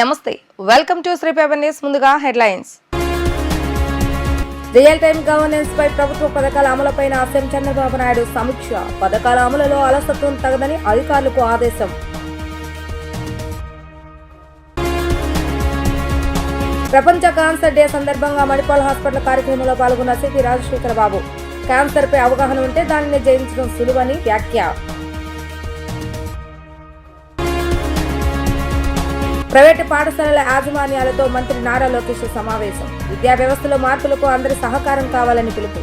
నమస్తే, welcome to Shri paper news. ముందుగా headlines. Real time governance పై ప్రభుత్వ పథకాల అమలుపైన సీఎం చంద్రబాబు నాయుడు సమీక్ష. పథకాల అమలులో అలసత్వం తగదని అధికారులకు ఆదేశం. ప్రపంచ క్యాన్సర్ డే సందర్భంగా మణిపాల్ హాస్పిటల్ కార్యక్రమంలో పాల్గొన్న సిపి రాజశేఖర్ బాబు. క్యాన్సర్ పై అవగాహన ఉంటే దానిని జయించడం సులువని వ్యాఖ్య. ప్రైవేటు పాఠశాలల యాజమాన్యాలతో మంత్రి నారా లోకేష్ సమావేశం. విద్యా వ్యవస్థలో మార్పులకు అందరి సహకారం కావాలని పిలుపు.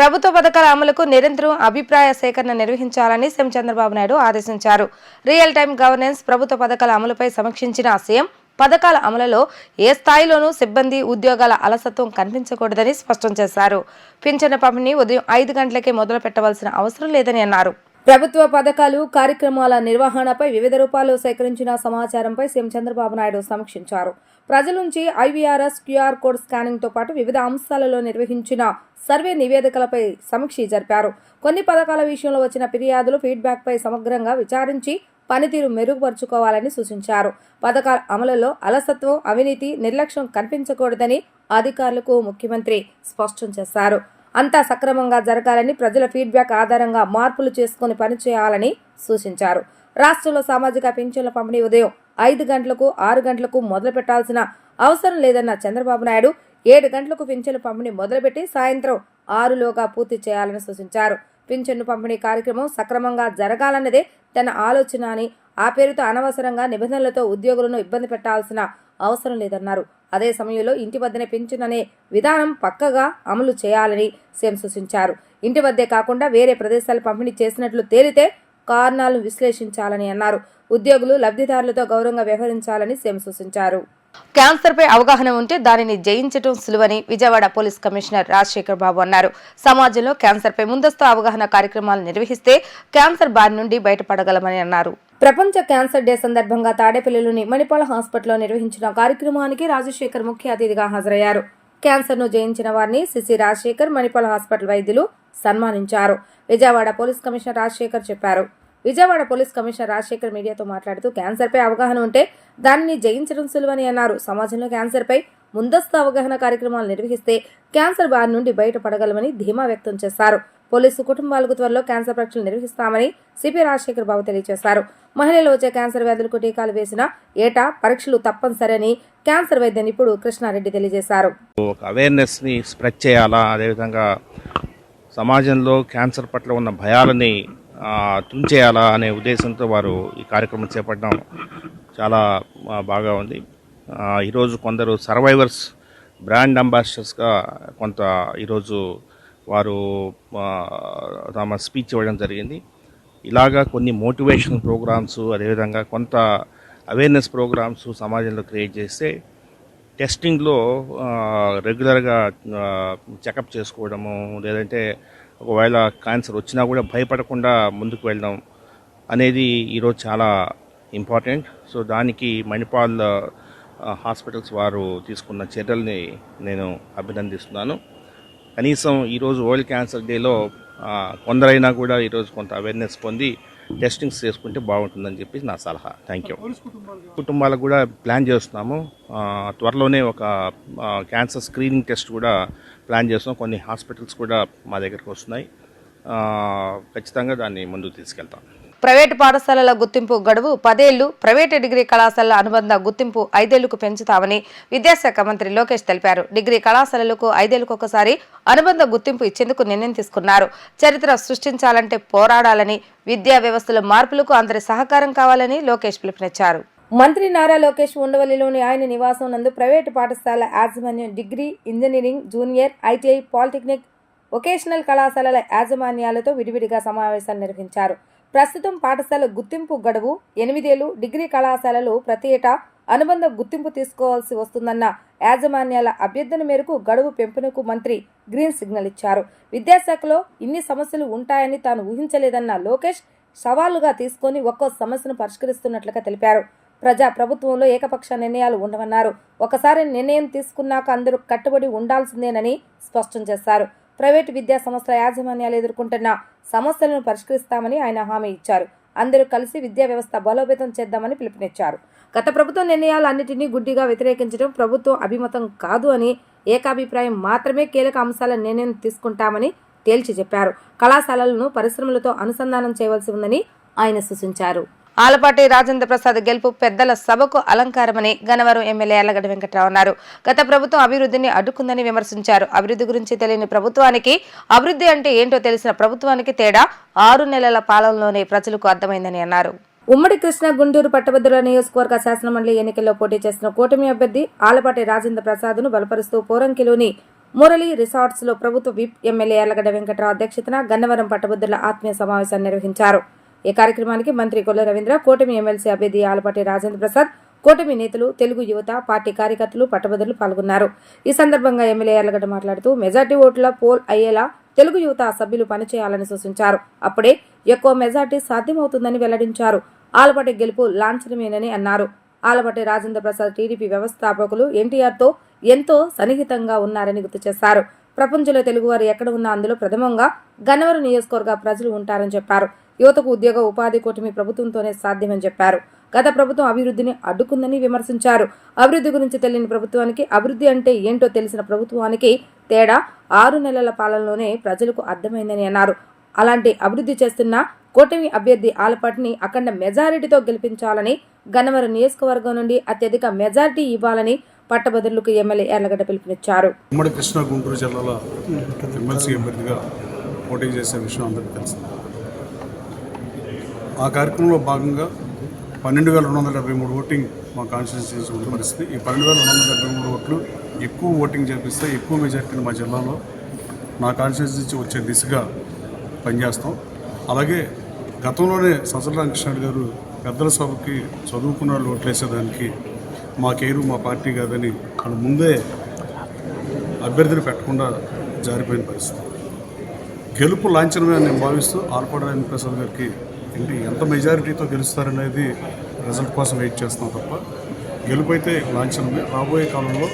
ప్రభుత్వ పథకాల అమలుకు నిరంతరం అభిప్రాయ సేకరణ నిర్వహించాలని సీఎం చంద్రబాబు నాయుడు ఆదేశించారు. రియల్ టైమ్ గవర్నెన్స్ ప్రభుత్వ పథకాల అమలుపై సమీక్షించిన సీఎం పథకాల అమలులో ఏ స్థాయిలోనూ సిబ్బంది ఉద్యోగాల అలసత్వం కనిపించకూడదని స్పష్టం చేశారు. పింఛను పంపిణీ ఉదయం 5 గంటలకే మొదలు పెట్టవలసిన అవసరం లేదని అన్నారు. ప్రభుత్వ పథకాలు కార్యక్రమాల నిర్వహణపై వివిధ రూపాల్లో సేకరించిన సమాచారంపై సీఎం చంద్రబాబు నాయుడు సమీక్షించారు. ప్రజల నుంచి IVRS QR కోడ్ స్కానింగ్ తో పాటు వివిధ అంశాలలో నిర్వహించిన సర్వే నివేదికలపై సమీక్ష జరిపారు. కొన్ని పథకాల విషయంలో వచ్చిన ఫిర్యాదులు ఫీడ్బ్యాక్ పై సమగ్రంగా విచారించి పనితీరు మెరుగుపరుచుకోవాలని సూచించారు. పథకాల అమలులో అలసత్వం, అవినీతి, నిర్లక్ష్యం కనిపించకూడదని అధికారులకు ముఖ్యమంత్రి స్పష్టం చేశారు. అంతా సక్రమంగా జరగాలని, ప్రజల ఫీడ్బ్యాక్ ఆధారంగా మార్పులు చేసుకుని పనిచేయాలని సూచించారు. రాష్ట్రంలో సామాజిక పింఛన్ల పంపిణీ ఉదయం 5 గంటలకు 6 గంటలకు మొదలు పెట్టాల్సిన అవసరం లేదన్న చంద్రబాబు నాయుడు 7 గంటలకు పింఛన్ల పంపిణీ మొదలుపెట్టి సాయంత్రం 6లోగా పూర్తి చేయాలని సూచించారు. పింఛన్ను పంపిణీ కార్యక్రమం సక్రమంగా జరగాలన్నదే తన ఆలోచన అని, ఆ పేరుతో అనవసరంగా నిబంధనలతో ఉద్యోగులను ఇబ్బంది పెట్టాల్సిన అవసరం లేదన్నారు. అదే సమయంలో ఇంటి వద్దనే పింఛన్ అనే విధానం పక్కగా అమలు చేయాలని సీఎం సూచించారు. ఇంటి వద్దే కాకుండా వేరే ప్రదేశాలు పంపిణీ చేసినట్లు తేలితే కారణాలను విశ్లేషించాలని అన్నారు. ఉద్యోగులు లబ్ధిదారులతో గౌరవంగా వ్యవహరించాలని సీఎం సూచించారు. క్యాన్సర్ పై అవగాహన ఉంటే దానిని జయించడం సులువని విజయవాడ పోలీస్ కమిషనర్ రాజశేఖర్ బాబు అన్నారు. సమాజంలో క్యాన్సర్ పై ముందస్తు అవగాహన కార్యక్రమాలు నిర్వహిస్తే క్యాన్సర్ బారి నుండి బయటపడగలమని అన్నారు. ప్రపంచ క్యాన్సర్ డే సందర్భంగా తాడేపల్లిలోని మణిపాల్ హాస్పిటల్లో నిర్వహించిన కార్యక్రమానికి రాజశేఖర్ ముఖ్య అతిథిగా హాజరయ్యారు. క్యాన్సర్ ను జయించిన వారిని సిసి రాజశేఖర్ మణిపాల్ హాస్పిటల్ వైద్యులు సన్మానించారు. విజయవాడ పోలీస్ కమిషనర్ రాజశేఖర్ చెప్పారు. విజయవాడ పోలీస్ కమిషనర్ రాజశేఖర్ మీడియాతో మాట్లాడుతూ క్యాన్సర్ పై అవగాహన ఉంటే దానిని జయించడం సులువని అన్నారు. సమాజంలో క్యాన్సర్ పై ముందస్తు అవగాహన కార్యక్రమాలు నిర్వహిస్తే క్యాన్సర్ బారి నుండి బయటపడగలమని ధీమా వ్యక్తం చేశారు. పోలీసు కుటుంబాలకు త్వరలో క్యాన్సర్ పరీక్షలు నిర్వహిస్తామని సిపి రాజశేఖర్ బాబు తెలియజేశారు. మహిళలు వచ్చే క్యాన్సర్ వ్యాధులకు టీకాలు వేసిన ఏటా పరీక్షలు తప్పనిసరి అని క్యాన్సర్ వైద్య నిపుణుడు కృష్ణారెడ్డి తెలియజేశారు. అవేర్నెస్ ని స్ప్రెడ్ చేయాలా, అదేవిధంగా సమాజంలో క్యాన్సర్ పట్ల ఉన్న భయాలని తుంచేయాలా అనే ఉద్దేశంతో వారు ఈ కార్యక్రమం చేపట్టడం చాలా బాగా ఉంది. ఈరోజు కొందరు సర్వైవర్స్ బ్రాండ్ అంబాసిడర్స్గా కొంత ఈరోజు వారు తమ స్పీచ్ ఇవ్వడం జరిగింది. ఇలాగా కొన్ని మోటివేషన్ ప్రోగ్రామ్స్, అదేవిధంగా కొంత అవేర్నెస్ ప్రోగ్రామ్స్ సమాజంలో క్రియేట్ చేస్తే టెస్టింగ్లో రెగ్యులర్గా చెకప్ చేసుకోవడము, లేదంటే ఒకవేళ క్యాన్సర్ వచ్చినా కూడా భయపడకుండా ముందుకు వెళ్ళడం అనేది ఈరోజు చాలా ఇంపార్టెంట్. సో దానికి మణిపాల్ హాస్పిటల్స్ వారు తీసుకున్న చర్యల్ని నేను అభినందిస్తున్నాను. కనీసం ఈరోజు వరల్డ్ క్యాన్సర్ డేలో కొందరైనా కూడా ఈరోజు కొంత అవేర్నెస్ పొంది టెస్టింగ్స్ చేసుకుంటే బాగుంటుందని చెప్పి నా సలహా. Thank you. కుటుంబాలకు కూడా ప్లాన్ చేస్తున్నాము. త్వరలోనే ఒక క్యాన్సర్ స్క్రీనింగ్ టెస్ట్ కూడా ప్లాన్ చేస్తున్నాం. కొన్ని హాస్పిటల్స్ కూడా మా దగ్గరకు వస్తున్నాయి. ఖచ్చితంగా దాన్ని ముందుకు తీసుకెళ్తాం. ప్రైవేటు పాఠశాలల గుర్తింపు గడువు 10 ఏళ్లు, ప్రైవేటు డిగ్రీ కళాశాలల అనుబంధ గుర్తింపు 5 ఏళ్లకు పెంచుతామని విద్యాశాఖ మంత్రి లోకేష్ తెలిపారు. డిగ్రీ కళాశాలలకు 5 ఏళ్లకు ఒకసారి అనుబంధ గుర్తింపు ఇచ్చేందుకు నిర్ణయం తీసుకున్నారు. చరిత్ర సృష్టించాలంటే పోరాడాలని, విద్యా వ్యవస్థలో మార్పులకు అందరి సహకారం కావాలని లోకేష్ పిలుపునిచ్చారు. మంత్రి నారా లోకేష్ ఉండవల్లిలోని ఆయన నివాసం నందు ప్రైవేటు పాఠశాల యాజమాన్యం, degree, engineering, junior, ITI, polytechnic, vocational కళాశాలల యాజమాన్యాలతో విడివిడిగా సమావేశాలు నిర్వహించారు. ప్రస్తుతం పాఠశాల గుర్తింపు గడువు 8 ఏళ్లు, డిగ్రీ కళాశాలలు ప్రతి ఏటా అనుబంధ గుర్తింపు తీసుకోవాల్సి వస్తుందన్న యాజమాన్యాల అభ్యర్థన మేరకు గడువు పెంపునకు మంత్రి గ్రీన్ సిగ్నల్ ఇచ్చారు. విద్యాశాఖలో ఇన్ని సమస్యలు ఉంటాయని తాను ఊహించలేదన్న లోకేష్ సవాలుగా తీసుకొని ఒక్కో సమస్యను పరిష్కరిస్తున్నట్లుగా తెలిపారు. ప్రజా ప్రభుత్వంలో ఏకపక్ష నిర్ణయాలు ఉండవన్నారు. ఒకసారి నిర్ణయం తీసుకున్నాక అందరూ కట్టుబడి ఉండాల్సిందేనని స్పష్టం చేశారు. ప్రైవేటు విద్యా సంస్థల యాజమాన్యాలు ఎదుర్కొంటున్న సమస్యలను పరిష్కరిస్తామని ఆయన హామీ ఇచ్చారు. అందరూ కలిసి విద్యా వ్యవస్థ బలోపేతం చేద్దామని పిలుపునిచ్చారు. గత ప్రభుత్వ నిర్ణయాలన్నింటినీ గుడ్డిగా వ్యతిరేకించడం ప్రభుత్వం అభిమతం కాదు అని, ఏకాభిప్రాయం మాత్రమే కీలక అంశాల నిర్ణయం తీసుకుంటామని తేల్చి చెప్పారు. కళాశాలలను పరిశ్రమలతో అనుసంధానం చేయవలసి ఉందని ఆయన సూచించారు. ఆలపాటి రాజేంద్ర ప్రసాద్ గెలుపు పెద్దల సభకు అలంకారమని గన్నవరం ఎమ్మెల్యే యార్లగడ్డ వెంకట్రావు అన్నారు. గత ప్రభుత్వం అభివృద్ధిని అడ్డుకుందని విమర్శించారు. అభివృద్ధి గురించి తెలియని ప్రభుత్వానికి, అభివృద్ధి అంటే ఏంటో తెలిసిన ప్రభుత్వానికి తేడా 6 నెలల పాలనలోనే ప్రజలకు అర్థమైందని అన్నారు. ఉమ్మడి కృష్ణా గుంటూరు పట్టభద్రుల నియోజకవర్గ శాసనమండలి ఎన్నికల్లో పోటీ చేసిన కూటమి అభ్యర్థి ఆలపాటి రాజేంద్ర ప్రసాద్ను బలపరుస్తూ పోరంకిలోని మురళి రిసార్ట్స్ లో ప్రభుత్వ విప్ ఎమ్మెల్యే యార్లగడ్డ వెంకట్రావు అధ్యక్షతన గన్నవరం పట్టభద్రుల ఆత్మీయ సమావేశాన్ని నిర్వహించారు. ఈ కార్యక్రమానికి మంత్రి కొల్ల రవీంద్ర, కూటమి ఎమ్మెల్సీ అభ్యర్థి ఆలపాటి రాజేంద్ర ప్రసాద్, కూటమి నేతలు, తెలుగు యువత, పార్టీ కార్యకర్తలు, పట్టభద్రులు పాల్గొన్నారు. ఈ సందర్భంగా ఎమ్మెల్యే యార్లగడ్డ మాట్లాడుతూ మెజార్టీ ఓట్ల పోల్ అయ్యేలా తెలుగు యువత సభ్యులు పనిచేయాలని సూచించారు. అప్పుడే ఎక్కువ మెజార్టీ సాధ్యమవుతుందని వెల్లడించారు. ఆలపాటి గెలుపు లాంఛనమేనని అన్నారు. ఆలపాటి రాజేంద్ర ప్రసాద్ టీడీపీ వ్యవస్థాపకులు ఎన్టీఆర్తో ఎంతో సన్నిహితంగా ఉన్నారని గుర్తు చేశారు. ప్రపంచంలో తెలుగువారు ఎక్కడ ఉన్నా అందులో ప్రథమంగా గన్నవరం నియోజకవర్గ ప్రజలు ఉంటారని చెప్పారు. యువతకు ఉద్యోగ ఉపాధి కూటమి ప్రభుత్వంతోనే సాధ్యమని చెప్పారు. గత ప్రభుత్వం అభివృద్ధిని అడ్డుకుందని విమర్శించారు. అభివృద్ధి గురించి తెలియని ప్రభుత్వానికి, అభివృద్ధి అంటే ఏంటో తెలిసిన ప్రభుత్వానికి తేడా 6 నెలల పాలనలోనే ప్రజలకు అర్థమైందని అన్నారు. అలాంటి అభివృద్ధి చేస్తున్న కూటమి అభ్యర్థి ఆలపాటిని అఖండ మెజారిటీతో గెలిపించాలని, గన్నవరం నియోజకవర్గం నుండి అత్యధిక మెజారిటీ ఇవ్వాలని పట్టభద్రులకు ఎమ్మెల్యే యార్లగడ్డ పిలుపునిచ్చారు. ఉమ్మడి కృష్ణా గుంటూరు జిల్లాలో ఎమ్మెల్సీ అభ్యర్థిగా పోటీ చేసే విషయం అందరికీ తెలిసింది. ఆ కార్యక్రమంలో భాగంగా 12,273 ఓటింగ్ మా కాన్స్టిట్యూన్సీ ఉన్న పరిస్థితి. ఈ 12,273 ఓట్లు ఎక్కువ ఓటింగ్ చేపిస్తే ఎక్కువ మెజార్టీని మా జిల్లాలో నా కాన్స్టిట్యూన్సీ వచ్చే దిశగా పనిచేస్తాం. అలాగే గతంలోనే సజ్జల రామకృష్ణారెడ్డి గారు పెద్దల సభకి చదువుకున్న వాళ్ళు ఓట్లేసేదానికి మా కేరు మా పార్టీ కాదని వాళ్ళు ముందే అభ్యర్థిని పెట్టకుండా జారిపోయిన పరిస్థితి. గెలుపు లాంఛనమే నేను భావిస్తూ ఆలపాటి రాజేంద్ర ప్రసాద్ గారికి ఎంత మెజారిటీతో గెలుస్తారనేది రిజల్ట్ కోసం వెయిట్ చేస్తున్నాం తప్ప గెలుపు అయితే లాంఛనమే. రాబోయే కాలంలో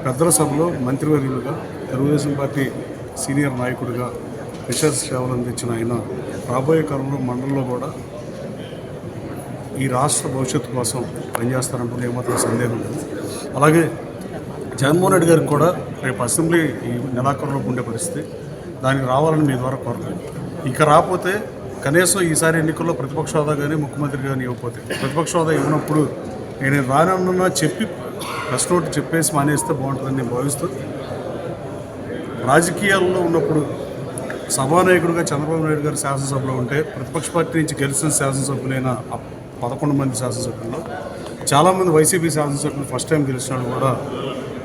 పెద్దల సభలో మంత్రివర్యులుగా, తెలుగుదేశం పార్టీ సీనియర్ నాయకుడిగా విశేష సేవలు అందించిన ఆయన రాబోయే కాలంలో మండలంలో కూడా ఈ రాష్ట్ర భవిష్యత్తు కోసం పనిచేస్తారంటే ఏమాత్రం సందేహం లేదు. అలాగే జగన్మోహన్ రెడ్డి గారికి కూడా రేపు అసెంబ్లీ ఈ నెలాఖరులో ఉండే పరిస్థితి, దానికి రావాలని మీ ద్వారా కోరుతున్నాను. ఇక రాకపోతే కనీసం ఈసారి ఎన్నికల్లో ప్రతిపక్ష హోదా కానీ ముఖ్యమంత్రి కానీ ఇవ్వకపోతే, ప్రతిపక్ష హోదా ఇవ్వనప్పుడు నేను రానన్నా చెప్పి ప్రెస్ నోట్ చెప్పేసి మానేస్తే బాగుంటుందని నేను భావిస్తూ, రాజకీయాల్లో ఉన్నప్పుడు సభానాయకుడిగా చంద్రబాబు నాయుడు గారు శాసనసభలో ఉంటే ప్రతిపక్ష పార్టీ నుంచి గెలిచిన శాసనసభ్యులైన 11 మంది శాసనసభ్యుల్లో చాలామంది వైసీపీ శాసనసభ్యులు ఫస్ట్ టైం గెలిచిన వాళ్ళు కూడా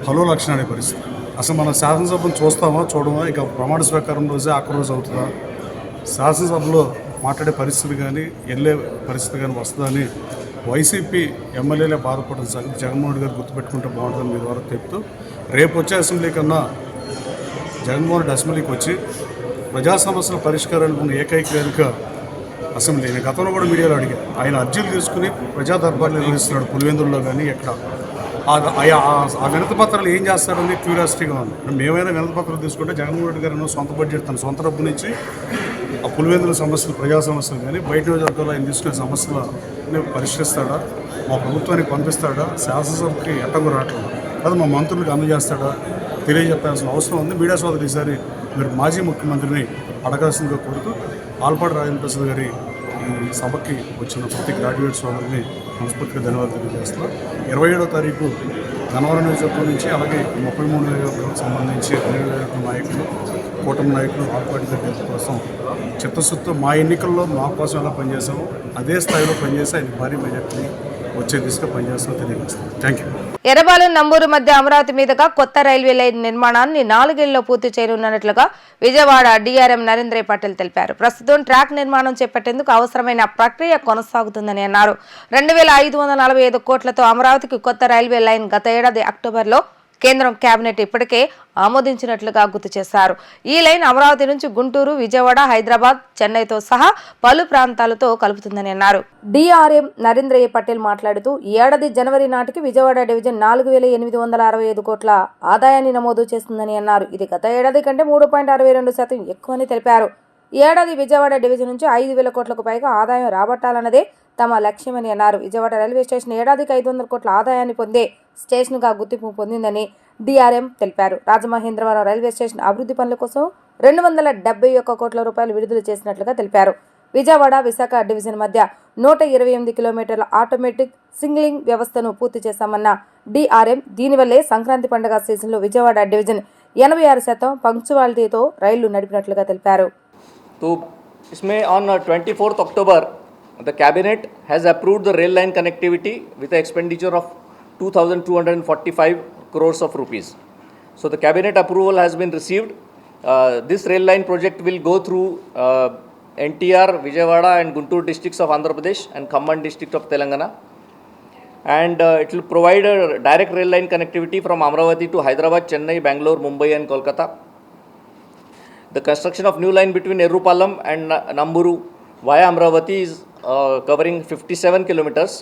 హలో లక్షణ అనే పరిస్థితి. అసలు మన శాసనసభను చూస్తామా చూడమా, ఇక ప్రమాణ స్వీకారం రోజే ఆఖరి రోజు అవుతుందా, శాసనసభలో మాట్లాడే పరిస్థితి కానీ వెళ్ళే పరిస్థితి కానీ వస్తుందని వైసీపీ ఎమ్మెల్యేలే బాధపడిన సంగతి జగన్మోహన్ రెడ్డి గారు గుర్తుపెట్టుకుంటే బాగుంటుందని మీ ద్వారా చెప్తూ, రేపు వచ్చే అసెంబ్లీ కన్నా జగన్మోహన్ రెడ్డి అసెంబ్లీకి వచ్చి ప్రజా సమస్యల పరిష్కారానికి ఉన్న ఏకైక వేదిక అసెంబ్లీ. నేను గతంలో కూడా మీడియాలో అడిగా, ఆయన అర్జీలు తీసుకుని ప్రజా దర్బార్లు నిర్వహిస్తున్నాడు పులివెందుల్లో కానీ ఎక్కడ. ఆ వినతి పత్రాలు ఏం చేస్తారని క్యూరియాసిటీగా ఉంది. మేమైనా వినతి పత్రాలు తీసుకుంటే జగన్మోహన్ రెడ్డి గారు సొంత బడ్జెట్ తన సొంత డబ్బు నుంచి ఆ పులివెందుల సమస్యలు, ప్రజా సమస్యలు కానీ బయట నియోజకవర్గాల్లో ఆయన తీసుకునే సమస్యలను పరిష్కరిస్తాడా, మా ప్రభుత్వానికి పంపిస్తాడా, శాసనసభకి ఎట్టకు రావట్లేదు అది మా మంత్రులకు అందజేస్తాడా తెలియజెప్పాల్సిన అవసరం ఉంది. మీడియా సోదరులు ఈసారి మీరు మాజీ ముఖ్యమంత్రిని అడగాల్సిందిగా కోరుతూ ఆలపాటి రాజేంద్ర ప్రసాద్ గారి ఈ సభకి వచ్చిన ప్రతి గ్రాడ్యుయేట్ సోదరుని మనస్ఫూర్తిగా ధన్యవాదాలు తెలియజేస్తున్నాం. 27వ తారీఖు గన్నవరం నియోజకవర్గం నుంచి, అలాగే 33 నియోజకవర్గాలకు సంబంధించి అన్ని నియోజకవర్గ నాయకులు, కూటమి నాయకులు ఆలపాటి గారి కోసం చిత్తశుద్ధితో మా ఎన్నికల్లో మా కోసం ఎలా పనిచేసామో అదే స్థాయిలో పనిచేసి ఆయన భారీ మెజార్టీ వచ్చే దిశగా పనిచేస్తామో తెలియజేస్తాం. Thank you. ఎర్రబాలు నంబూరు మధ్య అమరావతి మీదుగా కొత్త రైల్వే లైన్ నిర్మాణాన్ని 4 ఏళ్లలో పూర్తి చేయనున్నట్లుగా విజయవాడ డీఆర్ఎం నరేంద్ర పటేల్ తెలిపారు. ప్రస్తుతం ట్రాక్ నిర్మాణం చేపట్టేందుకు అవసరమైన ప్రక్రియ కొనసాగుతుందని అన్నారు. 2,545 కోట్లతో అమరావతికి కొత్త రైల్వే లైన్ గత ఏడాది అక్టోబర్లో కేంద్రం కేబినెట్ ఇప్పటికే ఆమోదించినట్లుగా గుర్తు చేశారు. ఈ లైన్ అమరావతి నుంచి గుంటూరు, విజయవాడ, హైదరాబాద్, చెన్నైతో సహా పలు ప్రాంతాలతో కలుపుతుందని అన్నారు. డిఆర్ఎం నరేంద్ర ఏ పటేల్ మాట్లాడుతూ ఈ ఏడాది జనవరి నాటికి విజయవాడ డివిజన్ 4,865 కోట్ల ఆదాయాన్ని నమోదు చేస్తుందని అన్నారు. ఇది గత ఏడాది కంటే 3.62% ఎక్కువని తెలిపారు. ఈ ఏడాది విజయవాడ డివిజన్ నుంచి 5,000 కోట్లకు పైగా ఆదాయం రాబట్టాలన్నదే తమ లక్ష్యమని అన్నారు. విజయవాడ రైల్వే స్టేషన్ ఏడాదికి 500 కోట్ల ఆదాయాన్ని పొందే స్టేషన్గా గుర్తింపు పొందిందని డిఆర్ఎం తెలిపారు. రాజమహేంద్రవరం రైల్వే స్టేషన్ అభివృద్ధి పనుల కోసం 271 కోట్ల రూపాయలు విడుదల చేసినట్లుగా తెలిపారు. విజయవాడ, విశాఖ డివిజన్ మధ్య 128 కిలోమీటర్ల ఆటోమేటిక్ సింగిలింగ్ వ్యవస్థను పూర్తి చేశామన్న డిఆర్ఎం దీనివల్లే సంక్రాంతి పండుగ సీజన్లో విజయవాడ డివిజన్ 86% పంక్చువాలిటీతో రైళ్లు నడిపినట్లుగా తెలిపారు. तो इसमें on 24 October the cabinet has approved the rail line connectivity with an expenditure of 2,245 crores of rupees. So the cabinet approval has been received. This rail line project will go through NTR, Vijayawada and Guntur districts of Andhra Pradesh and Khammam district of Telangana. And it will provide a direct rail line connectivity from Amravati to Hyderabad, Chennai, Bangalore, Mumbai and Kolkata. The construction of new line between Errupalam and Namburu via Amravati is covering 57 kilometers,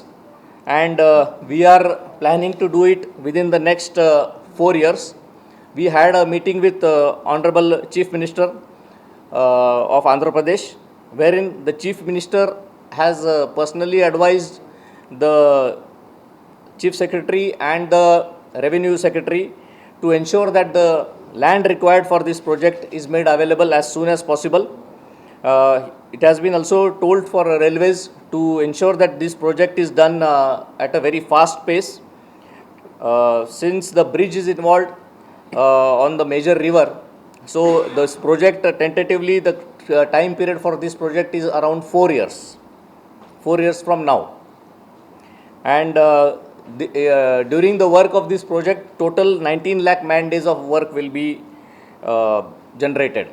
and we are planning to do it within the next 4 years. We had a meeting with Honorable Chief Minister of Andhra Pradesh, wherein the Chief Minister has personally advised the Chief Secretary and the Revenue Secretary to ensure that the land required for this project is made available as soon as possible. It has been also told for railways to ensure that this project is done at a very fast pace. Since the bridge is involved on the major river, so this project tentatively the time period for this project is around 4 years. 4 years from now. And during the work of this project, total 19 lakh man days of work will be generated.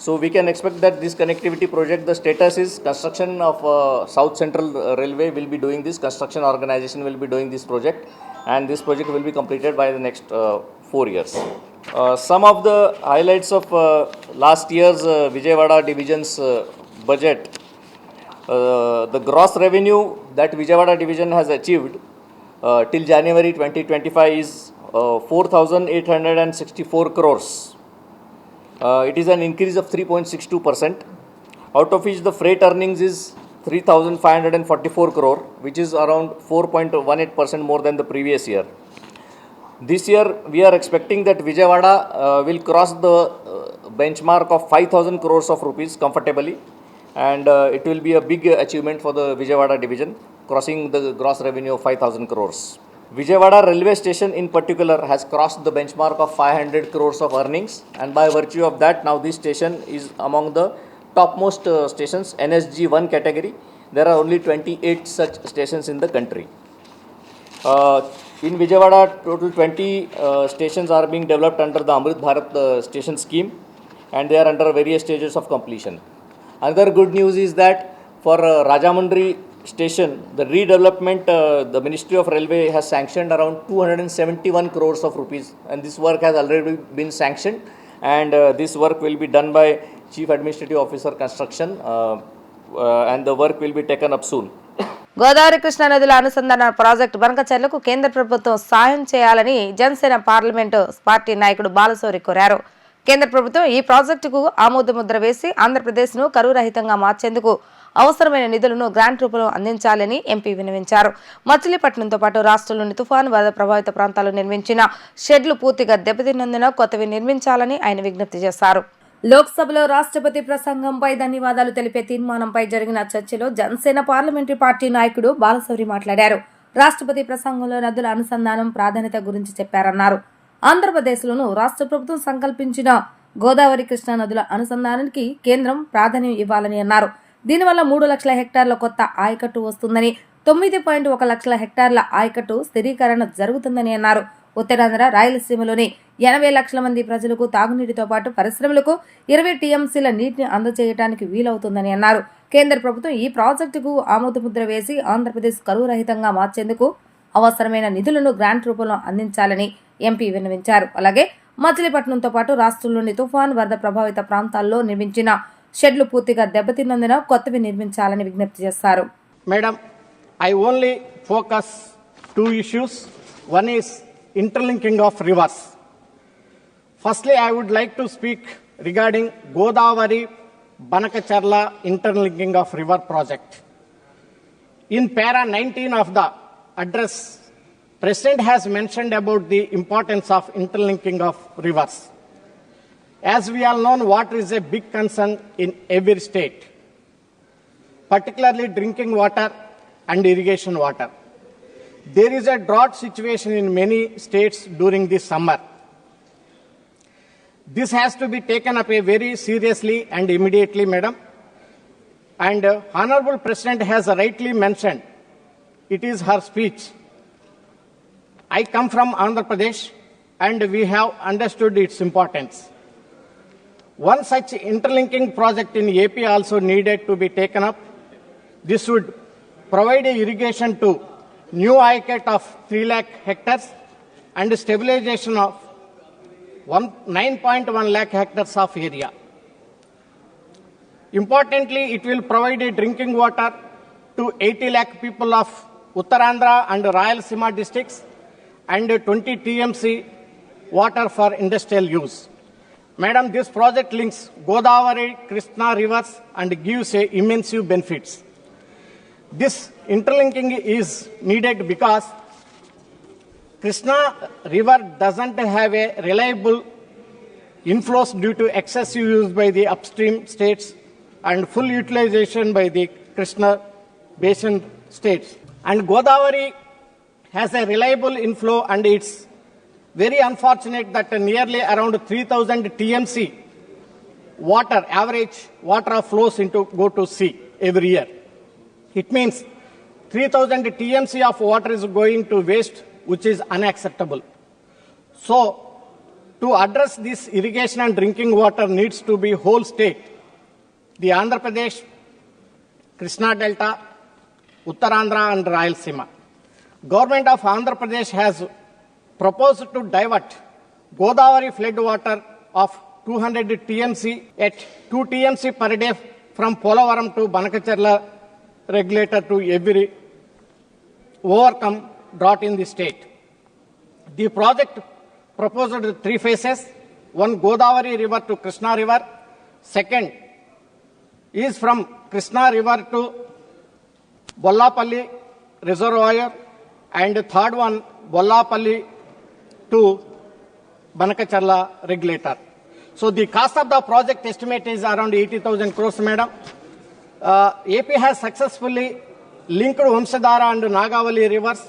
So we can expect that this connectivity project, the status is construction of South Central Railway will be doing this, construction organization will be doing this project, and this project will be completed by the next 4 years. Some of the highlights of last year's Vijayawada division's budget. The gross revenue that Vijayawada division has achieved till January 2025 is 4,864 crores. It is an increase of 3.62%, out of which the freight earnings is 3,544 crore, which is around 4.18% more than the previous year. This year, we are expecting that Vijayawada will cross the benchmark of 5,000 crores of rupees comfortably, and it will be a big achievement for the Vijayawada division, crossing the gross revenue of 5,000 crores. Vijayawada railway station in particular has crossed the benchmark of 500 crores of earnings, and by virtue of that, now this station is among the topmost stations, NSG 1 category. There are only 28 such stations in the country. In Vijayawada, total 20 stations are being developed under the Amrit Bharat station scheme, and they are under various stages of completion. Another good news is that for Rajamundry station, the redevelopment, the Ministry of Railway has sanctioned around 271 crores of rupees, and this work has already been sanctioned, and this work will be done by Chief Administrative Officer Construction, and the work will be taken up soon. Godavari Krishna నదుల అనుసంధాన project బనకచెర్లకు కేంద్ర ప్రభుత్వం సాయం చేయాలని Janasena parliament party నాయకుడు బాలశౌరి కోరారు. కేంద్ర ప్రభుత్వం ఈ ప్రాజెక్టుకు ఆమోదముద్ర వేసి ఆంధ్రప్రదేశ్ను కరువు రహితంగా మార్చేందుకు అవసరమైన నిధులను గ్రాంట్ రూపంలో అందించాలని ఎంపీ విన్నవించారు. మచిలీపట్నంతో పాటు రాష్ట్రంలోని తుఫాను వరద ప్రభావిత ప్రాంతాల్లో నిర్మించిన షెడ్లు పూర్తిగా దెబ్బతిన్నందున కొత్తవి నిర్మించాలని ఆయన విజ్ఞప్తి చేశారు. లోక్సభలో రాష్ట్రపతి ప్రసంగంపై ధన్యవాదాలు తెలిపే తీర్మానంపై జరిగిన చర్చలో జనసేన పార్లమెంటరీ పార్టీ నాయకుడు బాలశౌరి మాట్లాడారు. రాష్ట్రపతి ప్రసంగంలో నదుల అనుసంధానం ప్రాధాన్యత గురించి చెప్పారన్నారు. ఆంధ్రప్రదేశ్లోనూ రాష్ట్ర ప్రభుత్వం సంకల్పించిన గోదావరి కృష్ణా నదుల అనుసంధానానికి కేంద్రం ప్రాధాన్యం ఇవ్వాలని అన్నారు. దీనివల్ల 3 లక్షల హెక్టార్ల కొత్త ఆయకట్టు వస్తుందని, 9.1 లక్షల హెక్టార్ల ఆయకట్టు స్థిరీకరణ జరుగుతుందని అన్నారు. ఉత్తరాంధ్ర, రాయలసీమలోని 80 లక్షల మంది ప్రజలకు తాగునీటితో పాటు పరిశ్రమలకు 20 టీఎంసీల నీటిని అందజేయడానికి వీలవుతుందని అన్నారు. కేంద్ర ప్రభుత్వం ఈ ప్రాజెక్టుకు ఆమోదముద్ర వేసి ఆంధ్రప్రదేశ్ కరువు రహితంగా మార్చేందుకు అవసరమైన నిధులను గ్రాంట్ రూపంలో అందించాలని ఎంపీ విన్నవించారు. అలాగే మచిలీపట్నంతో పాటు రాష్ట్రంలోని తుఫాన్ వరద ప్రభావిత ప్రాంతాల్లో నిర్మించిన షెడ్లు పూర్తిగా దెబ్బతిన్నందున కొత్తవి నిర్మించాలని విజ్ఞప్తి చేశారు. Madam, I only focus two issues. One is interlinking of rivers. Firstly, I would like to speak regarding Godavari Banakacharla interlinking of river project. In para 19 of the address, President has mentioned about the importance of interlinking of rivers. As we all know, water is a big concern in every state, particularly drinking water and irrigation water. There is a drought situation in many states during the summer. This has to be taken up very seriously and immediately, Madam. And Honorable President has rightly mentioned, it is her speech. I come from Andhra Pradesh and we have understood its importance. One such interlinking project in AP also needed to be taken up. This would provide irrigation to new ICAT of 3 lakh hectares and stabilization of 9.1 lakh hectares of area. Importantly, it will provide drinking water to 80 lakh people of Uttarandhra and Rayalaseema districts and 20 TMC water for industrial use. Madam, this project links Godavari, Krishna rivers and gives immense benefits. This interlinking is needed because Krishna river doesn't have a reliable inflows due to excessive use by the upstream states and full utilization by the Krishna basin states. And Godavari has a reliable inflow, and it's very unfortunate that nearly around 3,000 TMC water, average water flows go to sea every year. It means 3,000 TMC of water is going to waste, which is unacceptable. So, to address this irrigation and drinking water needs to be whole state. The Andhra Pradesh, Krishna Delta, Uttarandhra and Rayalaseema. Government of Andhra Pradesh has proposed to divert Godavari flood water of 200 TMC at 2 TMC per day from Polavaram to Banakacharla regulator to every overcome drought in the state. The project proposed 3 phases. One, Godavari river to Krishna river. Second is from Krishna river to Bollapalli reservoir. And third one, Bollapalli to Banakacharla regulator. So the cost of the project estimate is around 80,000 crores, Madam. AP has successfully linked Vamsadhara and Nagavali rivers,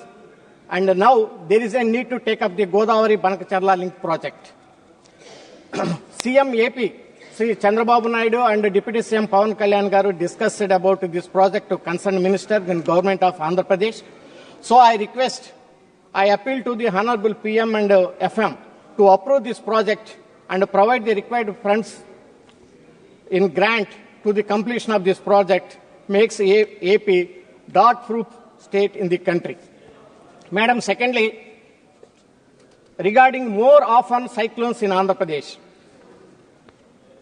and now there is a need to take up the Godavari Banakacharla link project. CM AP, Sri Chandrababu Naidu and Deputy CM Pawan Kalyan Garu discussed about this project to concerned minister in government of Andhra Pradesh. So I appeal to the Honorable PM and FM to approve this project and provide the required funds in grant to the completion of this project, makes AP drought-proof state in the country. Madam, secondly, regarding more often cyclones in Andhra Pradesh.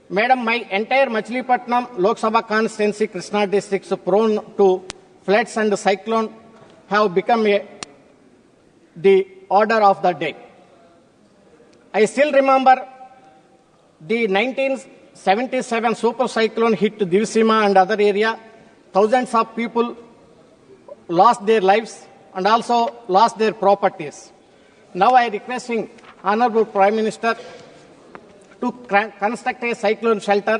Madam, my entire Machilipatnam Lok Sabha constituency, Krishna districts prone to floods and cyclone have become the order of the day. I still remember the 1977 super cyclone hit Divsima and other area. Thousands of people lost their lives and also lost their properties. Now I requesting Honorable Prime Minister to construct a cyclone shelter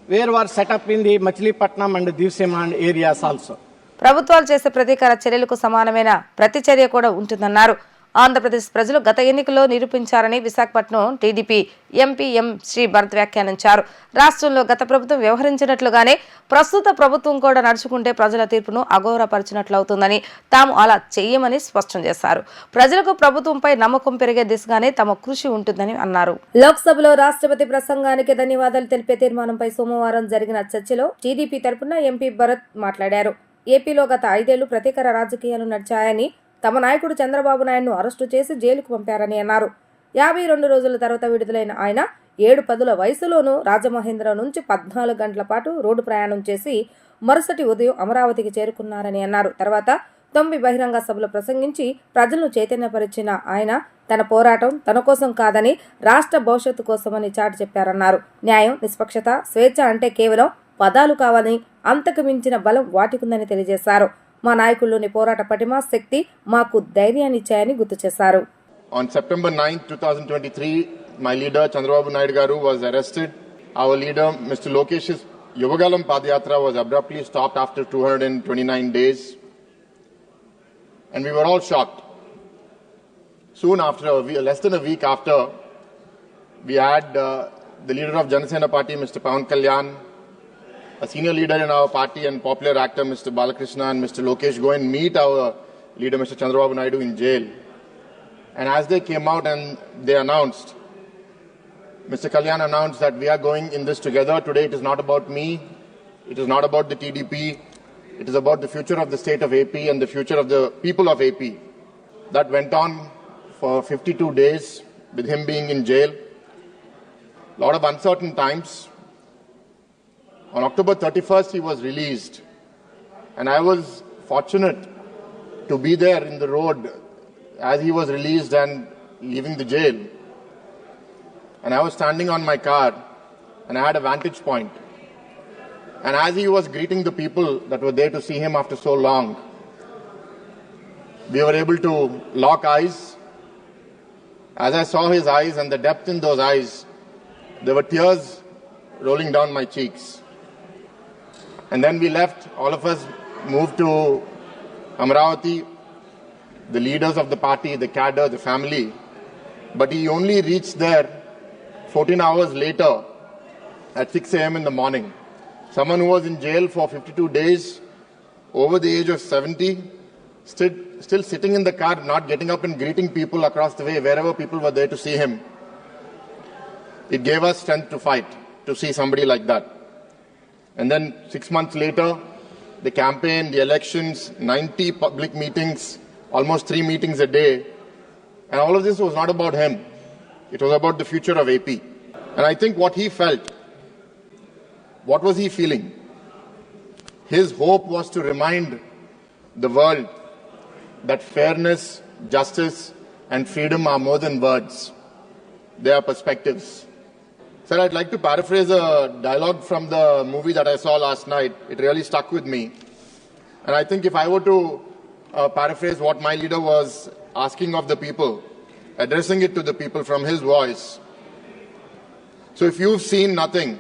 where were set up in the Machilipatnam and Divsima and areas also. ప్రభుత్వాలు చేసే ప్రతీకార చర్యలకు సమానమైన ప్రతిచర్య కూడా ఉంటుందన్నారు. ఆంధ్రప్రదేశ్ ప్రజలు గత ఎన్నికల్లో నిరూపించారని Visakhapatnam TDP MP M Sri Bharat వ్యాఖ్యానించారు. రాష్ట్రంలో గత ప్రభుత్వం వ్యవహరించినట్లుగానే ప్రస్తుత ప్రభుత్వం కూడా నడుచుకుంటే ప్రజల తీర్పును అఘోరపరిచినట్లవుతుందని, తాము అలా చేయమని స్పష్టం చేశారు. ప్రజలకు ప్రభుత్వంపై నమ్మకం పెరిగే దిశగానే తమ కృషి ఉంటుందని అన్నారు. లోక్సభలో రాష్ట్రపతి ప్రసంగానికి ధన్యవాదాలు తెలిపే తీర్మానంపై సోమవారం జరిగిన చర్చలో టీడీపీ తరపున ఎంపీ భరత్ మాట్లాడారు. ఏపీలో గత 5 ఏళ్లు ప్రతీకార రాజకీయాలు నడిచాయని, తమ నాయకుడు చంద్రబాబు నాయుడును అరెస్టు చేసి జైలుకు పంపారని అన్నారు. 52 రోజుల తర్వాత విడుదలైన ఆయన 7 పదుల వయసులోనూ రాజమహేంద్ర నుంచి 14 గంటల పాటు రోడ్డు ప్రయాణం చేసి మరుసటి ఉదయం అమరావతికి చేరుకున్నారని అన్నారు. తర్వాత 9 బహిరంగ సభలు ప్రసంగించి ప్రజలను చైతన్యపరిచిన ఆయన తన పోరాటం తన కోసం కాదని రాష్ట్ర భవిష్యత్తు కోసమని చాటి చెప్పారన్నారు. న్యాయం, నిష్పక్షత, స్వేచ్ఛ అంటే కేవలం పదాలు కావాలని, అంతకు మించిన బలం వాటికుందని తెలియజేశారు. మా నాయకుల్లోని పోరాట పటిమ, శక్తి మాకు ధైర్యాన్ని ఇచ్చాయని గుర్తు చేశారు. On September 9, 2023, my leader Chandrababu Naidu Garu was arrested. Our leader Mr. Lokesh's Yuvagalam Padayatra was abruptly stopped after 229 days. And we were all shocked. Soon after, less than a week after, we had the leader of Janasena Party, Mr. Pawan Kalyan, a senior leader in our party and popular actor, Mr. Balakrishna and Mr. Lokesh go and meet our leader, Mr. Chandrababu Naidu, in jail. And as they came out and they announced, Mr. Kalyan announced that we are going in this together. Today it is not about me, it is not about the TDP, it is about the future of the state of AP and the future of the people of AP. That went on for 52 days with him being in jail. A lot of uncertain times. On October 31st he was released, and I was fortunate to be there in the road as he was released and leaving the jail. And I was standing on my car and I had a vantage point. And as he was greeting the people that were there to see him after so long, we were able to lock eyes. As I saw his eyes and the depth in those eyes, there were tears rolling down my cheeks. And then we left, all of us moved to Amravati, the leaders of the party, the cadre, the family. But he only reached there 14 hours later at 6 a.m. in the morning. Someone who was in jail for 52 days, over the age of 70, still sitting in the car, not getting up and greeting people across the way, wherever people were there to see him. It gave us strength to fight, to see somebody like that. And then 6 months later, the campaign, the elections, 90 public meetings, almost 3 meetings a day. And all of this was not about him. It was about the future of AP. And I think what he felt, what was he feeling? His hope was to remind the world that fairness, justice, and freedom are more than words. They are perspectives. Sir, I'd like to paraphrase a dialogue from the movie that I saw last night. It really stuck with me. And I think if I were to paraphrase what my leader was asking of the people, addressing it to the people from his voice. So if you've seen nothing,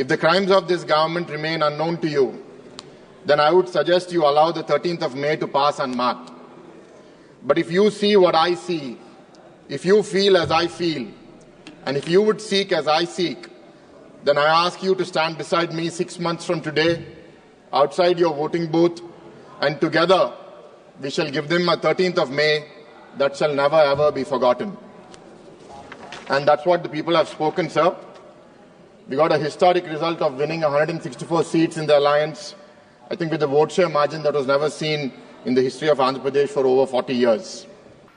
if the crimes of this government remain unknown to you, then I would suggest you allow the 13th of May to pass unmarked. But if you see what I see, if you feel as I feel, and if you would seek as I seek, then I ask you to stand beside me 6 months from today, outside your voting booth, and together we shall give them a 13th of May that shall never ever be forgotten. And that's what the people have spoken, sir. We got a historic result of winning 164 seats in the alliance, I think with a vote share margin that was never seen in the history of Andhra Pradesh for over 40 years.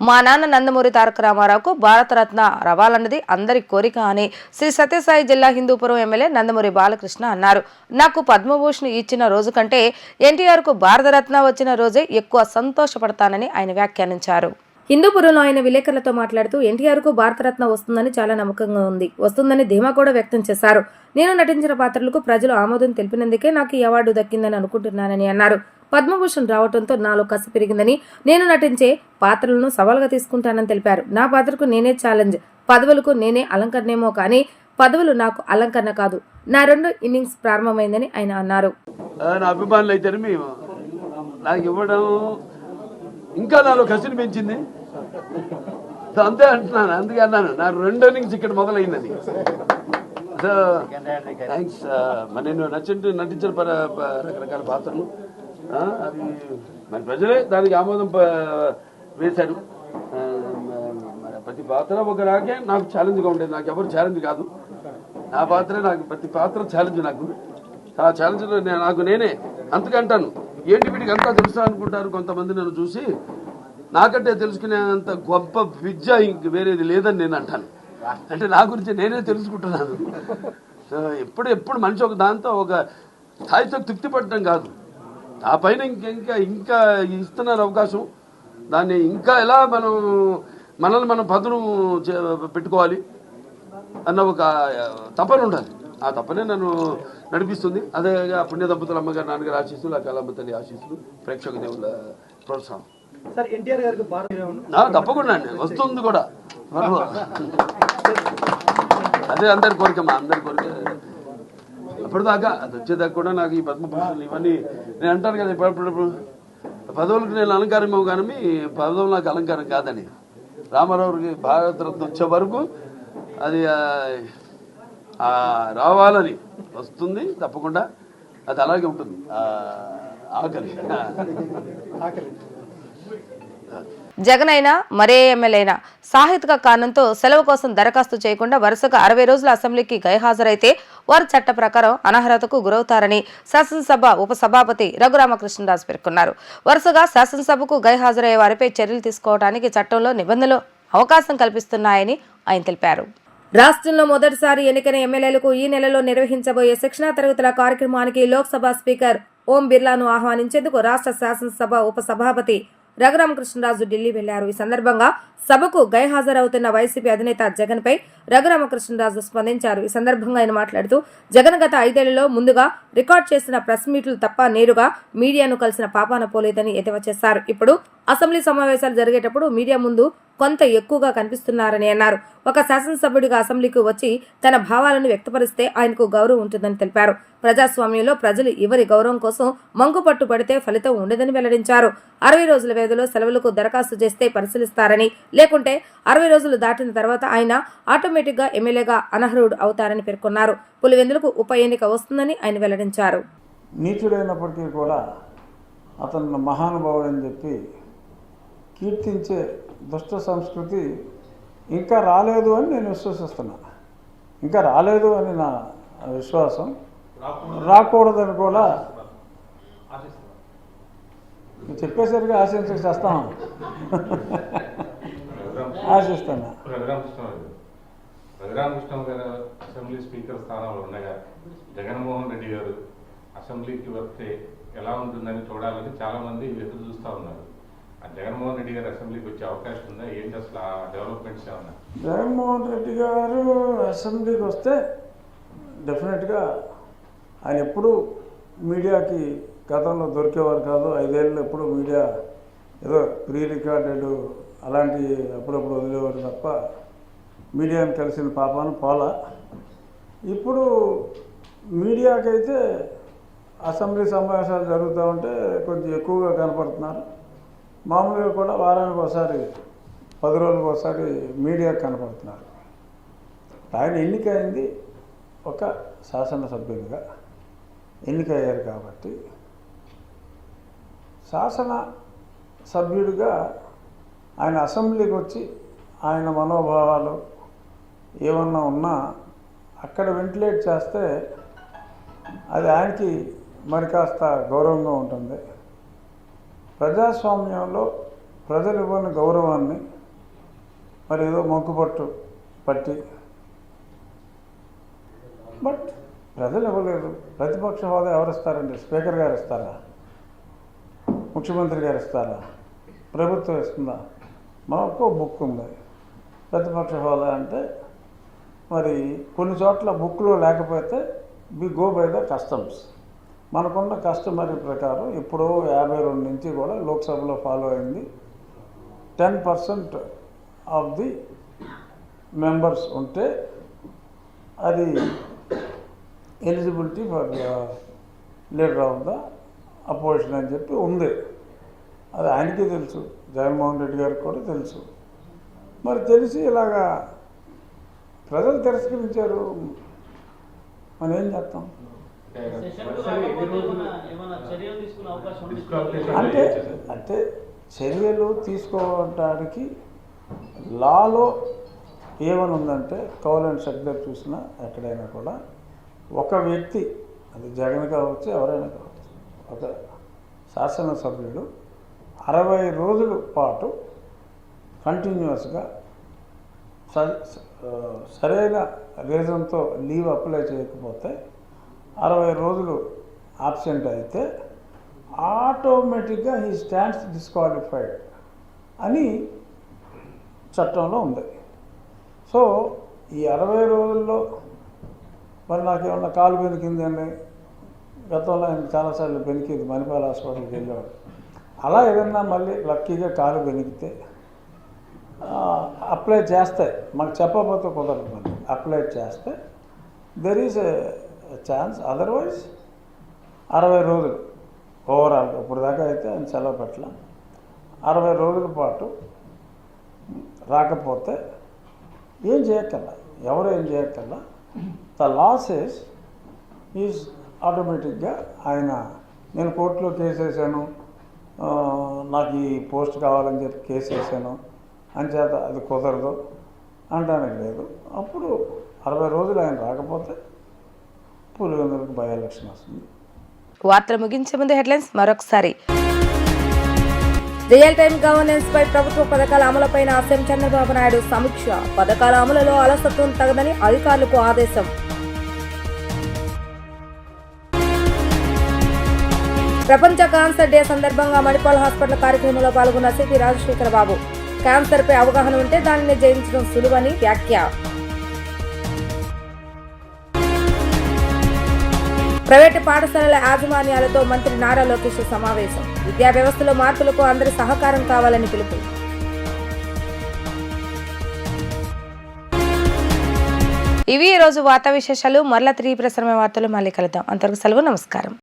మా నాన్న నందమూరి తారక రామారావుకు భారతరత్న రావాలన్నది అందరి కోరిక అని శ్రీ సత్యసాయి జిల్లా Hindupuram MLA Nandamuri Balakrishna అన్నారు. నాకు పద్మభూషణ్ ఇచ్చిన రోజు కంటే ఎన్టీఆర్కు భారతరత్న వచ్చిన రోజే ఎక్కువ సంతోషపడతానని ఆయన వ్యాఖ్యానించారు. హిందూపురంలో ఆయన విలేకరులతో మాట్లాడుతూ ఎన్టీఆర్కు భారతరత్న వస్తుందని చాలా నమ్మకంగా ఉంది, వస్తుందని ధీమా కూడా వ్యక్తం చేశారు. నేను నటించిన పాత్రలకు ప్రజలు ఆమోదం తెలిపినందుకే నాకు ఈ అవార్డు దక్కిందని అనుకుంటున్నానని అన్నారు. పద్మభూషణ్ రావడంతో నాలో కసి పెరిగిందని, నేను నటించే పాత్రలను సవాల్గా తీసుకుంటానని తెలిపారు. నా పాత్రకు నేనే ఛాలెంజ్, పదవులకు నేనే అలంకరణేమో కానీ పదవులు నాకు అలంకరణ కాదు. నా 2 ఇన్నింగ్స్ ప్రారంభమైందని ఆయన అన్నారు. అభిమానులు అయితే నాకు ఇవ్వడం ఇంకా నాలో కసిని పెంచింది, అంతే అంటున్నాను. అందుకే అన్నాను నా 2 ఇన్నింగ్స్ ఇక్కడ మొదలైందని. So thanks. నేను నటించిన రకరకాల పాత్రలు అవి మరి ప్రజలే దానికి ఆమోదం వేశారు. ప్రతి పాత్ర ఒక రాకే నాకు ఛాలెంజ్గా ఉండేది, నాకు ఎవరు ఛాలెంజ్ కాదు. నా పాత్రే నాకు, ప్రతి పాత్ర ఛాలెంజ్. నాకు ఆ ఛాలెంజ్లో నాకు నేనే అంతకంటాను. ఏంటి వీడికి అంతా తెలుసా అనుకుంటారు కొంతమంది నన్ను చూసి. నాకంటే తెలుసుకునేంత గొప్ప విద్య ఇంక వేరేది లేదని నేను అంటాను. అంటే నా గురించి నేనే తెలుసుకుంటున్నాను. ఎప్పుడు మనిషి ఒక దాంతో ఒక స్థాయితో తృప్తి పడటం కాదు, ఆ పైన ఇంకా ఇస్తున్నారు అవకాశం, దాన్ని ఇంకా ఎలా మనల్ని మనం పదును పెట్టుకోవాలి అన్న ఒక తపన ఉండాలి. ఆ తపనే నన్ను నడిపిస్తుంది. అదే పుణ్య దంపతుల అమ్మగారు నాన్నగారు ఆశీస్సులు, ఆ కళమ్మ తల్లి ఆశీస్సులు, ప్రేక్షక దేవుళ్ళ ప్రోత్సాహం. తప్పకుండా అండి, వస్తుంది కూడా. అదే అందరి కోరికమ్మా, అందరి కోరిక. అప్పటిదాకా అది వచ్చేదాకా కూడా నాకు ఈ పద్మభూషణలు ఇవన్నీ నేను అంటాను కదా, ఇప్పుడు పదవులకు నేను అలంకారం కానీ పదవులు నాకు అలంకారం కాదని. రామారావుకి భారతరత్న వచ్చే వరకు అది రావాలని వస్తుంది తప్పకుండా, అది అలాగే ఉంటుంది. ఆకలి జగన్ అయినా మరే ఎమ్మెల్యే అయినా సాహిత్యక కారణంతో సెలవు కోసం దరఖాస్తు చేయకుండా వరుసగా 60 రోజులు అసెంబ్లీకి గైహాజరైతే వారు చట్ట ప్రకారం అనర్హతకు గురవుతారని శాసనసభ ఉపసభాపతి రఘురామకృష్ణరాజు పేర్కొన్నారు. వరుసగా శాసనసభకు గైహాజరయ్యే వారిపై చర్యలు తీసుకోవడానికి చట్టంలో నిబంధనలు అవకాశం కల్పిస్తున్నాయని ఆయన తెలిపారు. రాష్ట్రంలో మొదటిసారి ఎన్నికైన ఎమ్మెల్యేలకు ఈ నెలలో నిర్వహించబోయే శిక్షణా తరగతుల కార్యక్రమానికి లోక్సభ స్పీకర్ ఓం బిర్లాను ఆహ్వానించేందుకు రాష్ట్ర శాసనసభ ఉపసభాపతి రఘురామకృష్ణరాజు ఢిల్లీ వెళ్లారు. ఈ సందర్భంగా సభకు గైహాజరవుతున్న వైసీపీ అధినేత జగన్ పై రఘురామకృష్ణరాజు స్పందించారు. ఈ సందర్భంగా ఆయన మాట్లాడుతూ, జగన్ గత 5 ఏళ్లలో ముందుగా రికార్డ్ చేసిన ప్రెస్ మీట్లు తప్ప నేరుగా మీడియాను కలిసిన పాపాన పోలేదని ఎద్దేవా చేశారు. ఇప్పుడు అసెంబ్లీ సమావేశాలు జరిగేటప్పుడు మీడియా ముందు కొంత ఎక్కువగా కనిపిస్తున్నారని అన్నారు. ఒక శాసనసభ్యుడిగా అసెంబ్లీకి వచ్చి తన భావాలను వ్యక్తపరిస్తే ఆయనకు గౌరవం ఉంటుందని తెలిపారు. ప్రజాస్వామ్యంలో ప్రజలు ఎవరి గౌరవం కోసం మంకుపట్టు పడితే ఫలితం ఉండదని వెల్లడించారు. 60 రోజుల వ్యవధిలో సెలవులకు దరఖాస్తు చేస్తే పరిశీలిస్తారని, లేకుంటే 60 రోజులు దాటిన తర్వాత ఆయన ఆటోమేటిక్ గా ఎమ్మెల్యేగా అనర్హుడు అవుతారని పేర్కొన్నారు. పులివెందులకు ఉప ఎన్నిక వస్తుందని ఆయన వెల్లడించారు. నీచుడైనప్పటికీ కూడా అతను మహానుభావుడని చెప్పి కీర్తించే దుష్ట సంస్కృతి ఇంకా రాలేదు అని నేను విశ్వసిస్తున్నా. ఇంకా రాలేదు అని నా విశ్వాసం. రాకూడదని కూడా చెప్పేసరికి ఆశించక చేస్తాం. ఆశిస్తున్నా. రఘురామకృష్ణ గారు అసెంబ్లీ స్పీకర్ స్థానంలో ఉండగా జగన్మోహన్ రెడ్డి గారు అసెంబ్లీకి వస్తే ఎలా ఉంటుందని చూడాలని చాలా మంది ఎదురు చూస్తూ ఉన్నారు. జగన్మోహన్ రెడ్డి గారు అసెంబ్లీకి వచ్చే అవకాశం ఉందా? ఏంటి అసలు ఆ డెవలప్మెంట్స్ ఏమన్నా? జగన్మోహన్ రెడ్డి గారు అసెంబ్లీకి వస్తే డెఫినెట్గా ఆయన ఎప్పుడు మీడియాకి గతంలో దొరికేవారు కాదు. 5 ఏళ్ళు ఎప్పుడు మీడియా ఏదో ప్రీ రికార్డెడ్ అలాంటి అప్పుడప్పుడు వదిలేవారు తప్ప మీడియాని కలిసిన పాపాను పోలా. ఇప్పుడు మీడియాకైతే అసెంబ్లీ సమావేశాలు జరుగుతూ ఉంటే కొంచెం ఎక్కువగా కనపడుతున్నారు. మామూలుగా కూడా వారానికి ఒకసారి 10 రోజులకు ఒకసారి మీడియా కనపడుతున్నారు. ఆయన ఎన్నికైంది ఒక శాసనసభ్యునిగా ఎన్నికయ్యారు కాబట్టి శాసన సభ్యుడిగా ఆయన అసెంబ్లీకి వచ్చి ఆయన మనోభావాలు ఏమన్నా ఉన్నా అక్కడ వెంటిలేట్ చేస్తే అది ఆయనకి మరి కాస్త గౌరవంగా ఉంటుంది. ప్రజాస్వామ్యంలో ప్రజలు ఇవ్వని గౌరవాన్ని మరి ఏదో మొక్కుపట్టు పట్టి బట్ ప్రజలు ఇవ్వలేదు. ప్రతిపక్ష హోదా ఎవరు ఇస్తారండి? స్పీకర్ గారు ఇస్తారా? ముఖ్యమంత్రి గారు ఇస్తారా? ప్రభుత్వం ఇస్తుందా? మాకు బుక్ ఉంది ప్రతిపక్ష హోదా అంటే. మరి కొన్ని చోట్ల బుక్లో లేకపోతే we go by the customs. మనకున్న కస్టమరీ ప్రకారం ఇప్పుడు 52 నుంచి కూడా లోక్సభలో ఫాలో అయింది. 10% ఆఫ్ ది మెంబర్స్ ఉంటే అది eligibility for leader of the opposition అని చెప్పి ఉంది. అది ఆయనకి తెలుసు, జగన్మోహన్ రెడ్డి గారికి కూడా తెలుసు. మరి తెలిసి ఇలాగా ప్రజలు తిరస్కరించారు, మనం ఏం చేస్తాం? అంటే చర్యలు తీసుకోవడానికి లాలో ఏమని ఉందంటే, కౌల్ అండ్ సెక్టర్ చూసినా ఎక్కడైనా కూడా ఒక వ్యక్తి, అది జగన్ కావచ్చు ఎవరైనా కావచ్చు, ఒక శాసనసభ్యుడు 60 రోజుల పాటు కంటిన్యూస్గా సరైన రీజన్తో లీవ్ అప్లై చేయకపోతే 60 రోజులు ఆబ్సెంట్ అయితే ఆటోమేటిక్గా హీ స్టాండ్స్ డిస్క్వాలిఫైడ్ అని చట్టంలో ఉంది. సో ఈ 60 రోజుల్లో మరి నాకేమన్నా కాలు బెనికిందండి, గతంలో ఆయన చాలాసార్లు బెనికింది, మణిపాల్ హాస్పిటల్కి వెళ్ళేవాడు. అలా ఏదన్నా మళ్ళీ లక్కీగా కాలు బెనికితే అప్లై చేస్తే, మాకు చెప్పకపోతే కుదరదు, మళ్ళీ అప్లై చేస్తే there is a chance. Otherwise 60 రోజులు ఓవరాల్ ఇప్పుడు దాకా అయితే ఆయన సెలవు పట్ల 60 రోజుల పాటు రాకపోతే ఏం చేయక్కర్లా, ఎవరు ఏం చేయక్కర్లా. ద లాసెస్ ఈజ్ ఆటోమేటిక్గా ఆయన నేను కోర్టులో కేసు వేసాను, నాకు ఈ పోస్ట్ కావాలని చెప్పి కేసు వేసాను అంచేత అది కుదరదు అంటానికి లేదు. అప్పుడు 60 రోజులు ఆయన రాకపోతే పులివెందులకు బై ఎలక్షన్ వస్తుంది. వార్తలు ముగించే ముందు హెడ్లైన్స్ మరొకసారి. రియల్ టైమ్ గవర్నెన్స్ పై ప్రభుత్వ పథకాల అమలుపై సీఎం చంద్రబాబు నాయుడు సమీక్ష. పథకాల అమలులో అలసత్వం తగదని అధికారులకు ఆదేశం. ప్రపంచ క్యాన్సర్ డే సందర్భంగా మణిపాల్ హాస్పిటల్ కార్యక్రమంలో పాల్గొన్న సిపి రాజశేఖర్ బాబు. క్యాన్సర్ పై అవగాహన ఉంటే దానిని జయించడం సులువని వ్యాఖ్య. ప్రైవేటు పాఠశాలల యాజమాన్యాలతో మంత్రి నారా లోకేష్ సమావేశం. విద్యా వ్యవస్థలో మార్పులకు అందరి సహకారం కావాలని పిలుపు. ఇవి ఈ రోజు వార్తా విశేషాలు. మరలా తిరిగి ప్రసారమైన వార్తలు మళ్ళీ కలుద్దాం. అంతవరకు సెలవు, నమస్కారం.